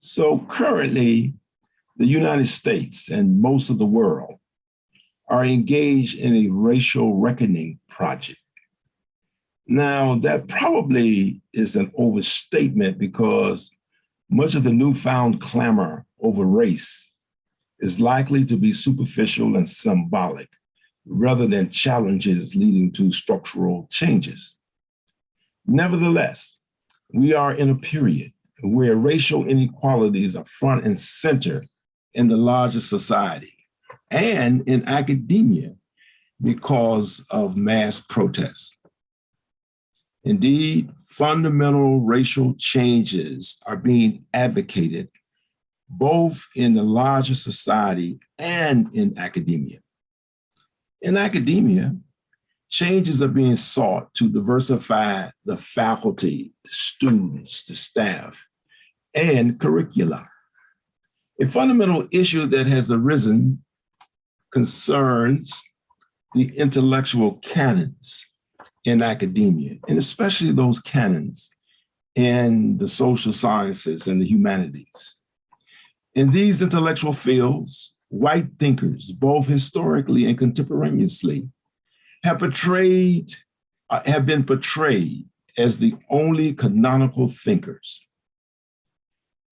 So currently, the United States and most of the world are engaged in a racial reckoning project. Now, that probably is an overstatement because much of the newfound clamor over race is likely to be superficial and symbolic rather than challenges leading to structural changes. Nevertheless, we are in a period where racial inequalities are front and center in the larger society and in academia because of mass protests. Indeed, fundamental racial changes are being advocated both in the larger society and in academia. In academia, changes are being sought to diversify the faculty, the students, the staff, and curricula. A fundamental issue that has arisen concerns the intellectual canons in academia, and especially those canons in the social sciences and the humanities. In these intellectual fields, white thinkers, both historically and contemporaneously, have been portrayed as the only canonical thinkers.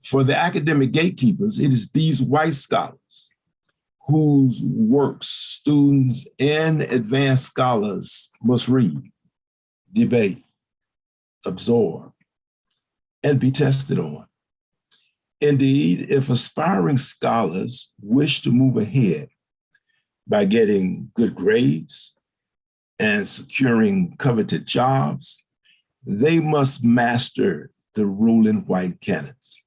For the academic gatekeepers, it is these white scholars whose works students and advanced scholars must read, debate, absorb, and be tested on. Indeed, if aspiring scholars wish to move ahead by getting good grades and securing coveted jobs, they must master the ruling white canons.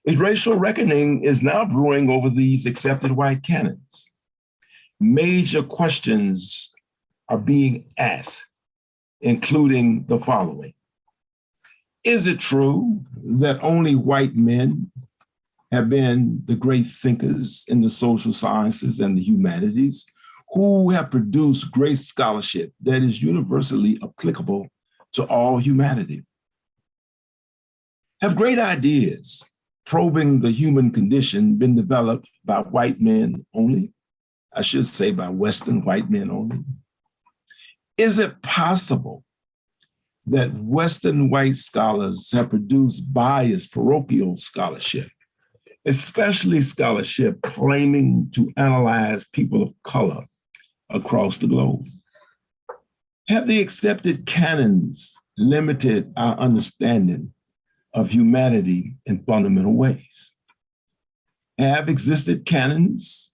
A racial reckoning is now brewing over these accepted white canons. Major questions are being asked, including the following. Is it true that only white men have been the great thinkers in the social sciences and the humanities who have produced great scholarship that is universally applicable to all humanity? Have great ideas probing the human condition been developed by white men only? I should say by Western white men only. Is it possible that Western white scholars have produced biased parochial scholarship, especially scholarship claiming to analyze people of color across the globe? Have the accepted canons limited our understanding of humanity in fundamental ways? Have existed canons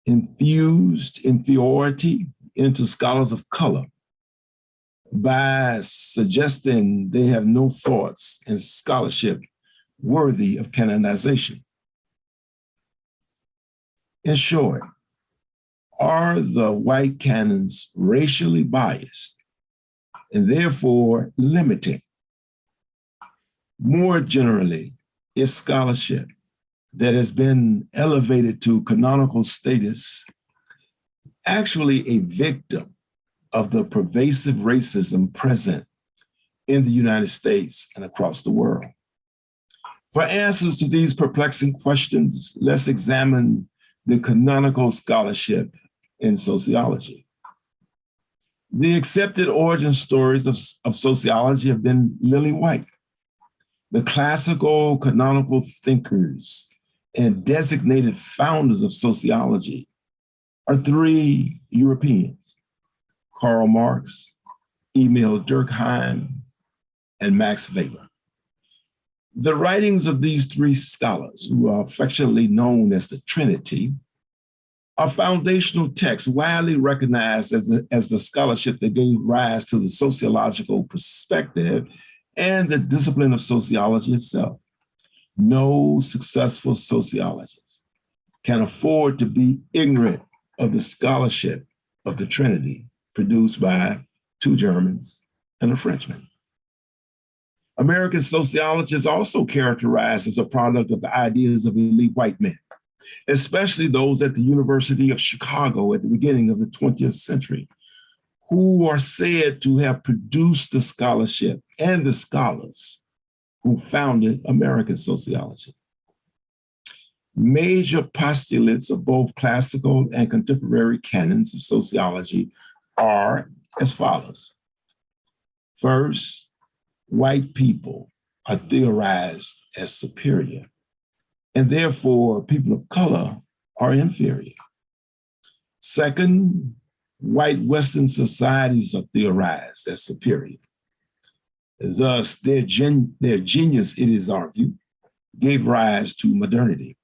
infused inferiority into scholars of color by suggesting they have no thoughts and scholarship worthy of canonization? In short, are the white canons racially biased and therefore limiting? More generally, is scholarship that has been elevated to canonical status actually a victim of the pervasive racism present in the United States and across the world? For answers to these perplexing questions, let's examine the canonical scholarship in sociology. The accepted origin stories of sociology have been lily white. The classical canonical thinkers and designated founders of sociology are three Europeans: Karl Marx, Emil Durkheim, and Max Weber. The writings of these three scholars, who are affectionately known as the Trinity, are foundational texts widely recognized as the scholarship that gave rise to the sociological perspective and the discipline of sociology itself. No successful sociologist can afford to be ignorant of the scholarship of the Trinity produced by two Germans and a Frenchman. American sociology is also characterized as a product of the ideas of elite white men, especially those at the University of Chicago at the beginning of the 20th century, who are said to have produced the scholarship and the scholars who founded American sociology. Major postulates of both classical and contemporary canons of sociology are as follows. First, white people are theorized as superior, and therefore people of color are inferior. Second, white Western societies are theorized as superior. Thus, their genius, it is argued, gave rise to modernity.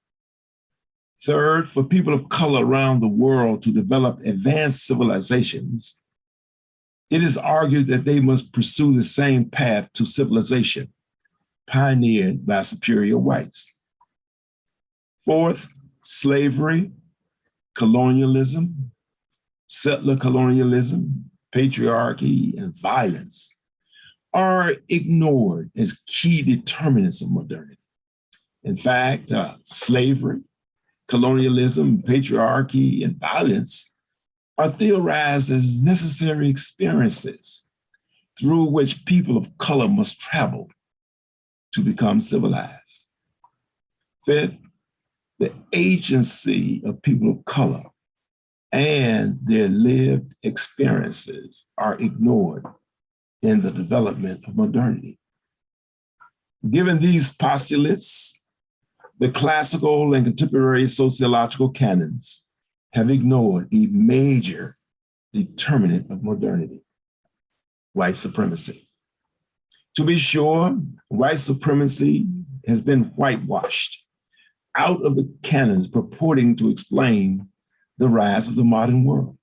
Third, for people of color around the world to develop advanced civilizations, it is argued that they must pursue the same path to civilization pioneered by superior whites. Fourth, slavery, colonialism, settler colonialism, patriarchy, and violence are ignored as key determinants of modernity. In fact, slavery, colonialism, patriarchy, and violence are theorized as necessary experiences through which people of color must travel to become civilized. Fifth, the agency of people of color and their lived experiences are ignored in the development of modernity. Given these postulates, the classical and contemporary sociological canons have ignored a major determinant of modernity: white supremacy. To be sure, white supremacy has been whitewashed out of the canons purporting to explain the rise of the modern world.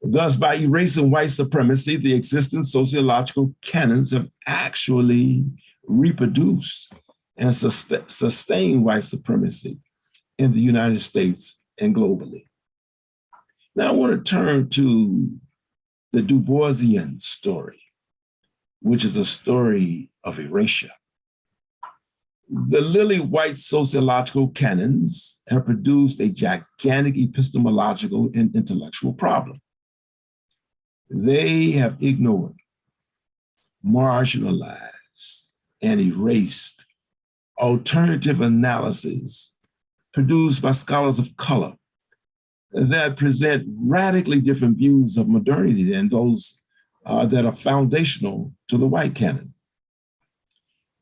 Thus, by erasing white supremacy, the existing sociological canons have actually reproduced and sustained white supremacy in the United States and globally. Now, I want to turn to the Du Boisian story, which is a story of erasure. The lily white sociological canons have produced a gigantic epistemological and intellectual problem. They have ignored, marginalized, and erased alternative analyses produced by scholars of color that present radically different views of modernity than those that are foundational to the white canon.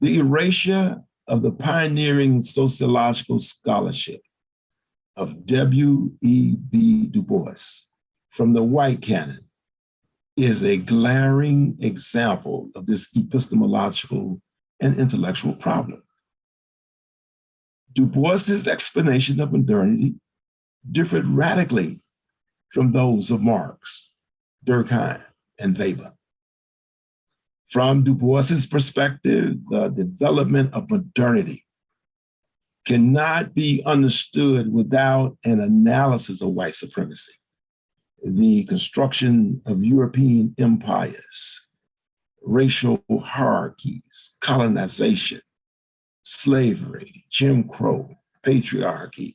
The erasure of the pioneering sociological scholarship of W.E.B. Du Bois from the white canon is a glaring example of this epistemological and intellectual problem. Du Bois's explanation of modernity differed radically from those of Marx, Durkheim, and Weber. From Du Bois's perspective, the development of modernity cannot be understood without an analysis of white supremacy, the construction of European empires, racial hierarchies, colonization, slavery, Jim Crow, patriarchy,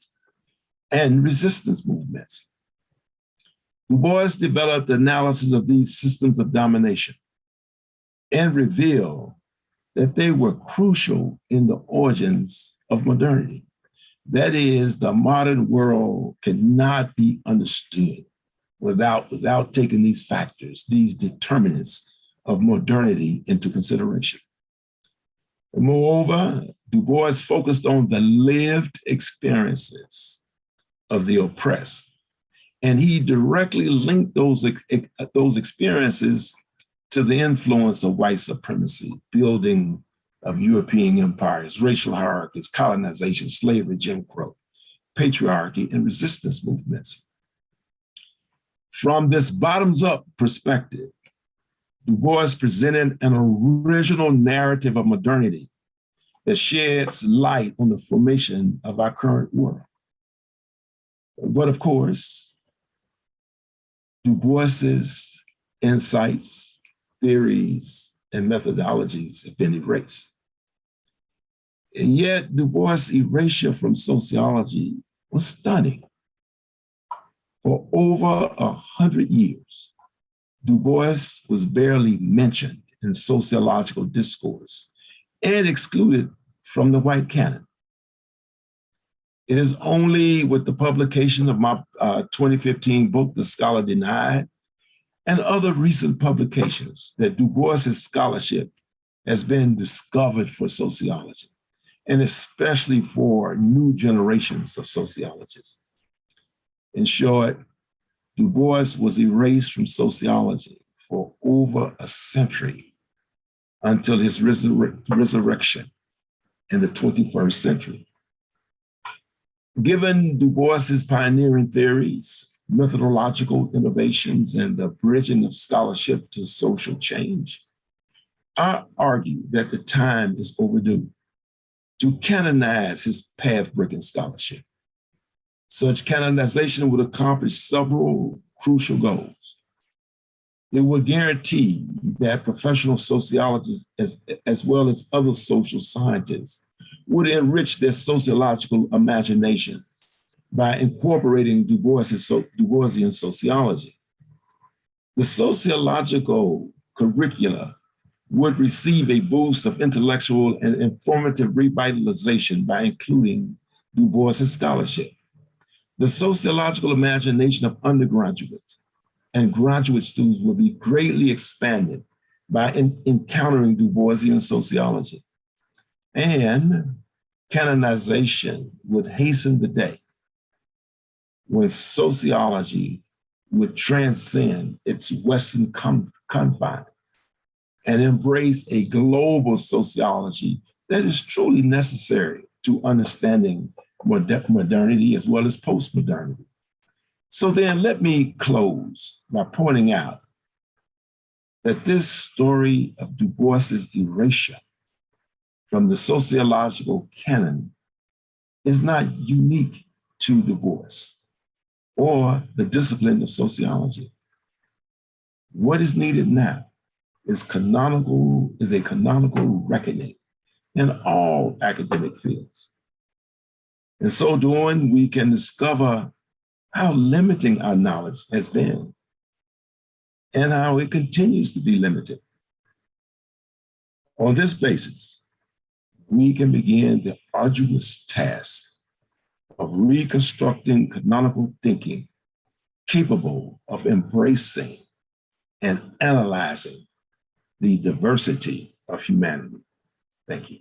and resistance movements. Du Bois developed analysis of these systems of domination and revealed that they were crucial in the origins of modernity. That is, the modern world cannot be understood without taking these factors, these determinants of modernity into consideration. And moreover, Du Bois focused on the lived experiences of the oppressed, and he directly linked those experiences to the influence of white supremacy, building of European empires, racial hierarchies, colonization, slavery, Jim Crow, patriarchy, and resistance movements. From this bottoms-up perspective, Du Bois presented an original narrative of modernity that sheds light on the formation of our current world. But of course, Du Bois's insights, theories, and methodologies have been erased. And yet, Du Bois' erasure from sociology was stunning. For over 100 years, Du Bois was barely mentioned in sociological discourse and excluded from the white canon. It is only with the publication of my 2015 book, The Scholar Denied, and other recent publications that Du Bois's scholarship has been discovered for sociology, and especially for new generations of sociologists. In short, Du Bois was erased from sociology for over a century until his resurrection in the 21st century. Given Du Bois's pioneering theories, methodological innovations, and the bridging of scholarship to social change, I argue that the time is overdue to canonize his path-breaking scholarship. Such canonization would accomplish several crucial goals. It would guarantee that professional sociologists, as well as other social scientists, would enrich their sociological imaginations by incorporating Du Boisian sociology. The sociological curricula would receive a boost of intellectual and informative revitalization by including Du Bois's scholarship. The sociological imagination of undergraduates and graduate students will be greatly expanded by encountering Du Boisian sociology. And canonization would hasten the day when sociology would transcend its Western confines and embrace a global sociology that is truly necessary to understanding modernity as well as postmodernity. So then let me close by pointing out that this story of Du Bois's erasure from the sociological canon is not unique to Du Bois or the discipline of sociology. What is needed now is a canonical reckoning in all academic fields. In so doing, we can discover how limiting our knowledge has been and how it continues to be limited. On this basis, we can begin the arduous task of reconstructing canonical thinking capable of embracing and analyzing the diversity of humanity. Thank you.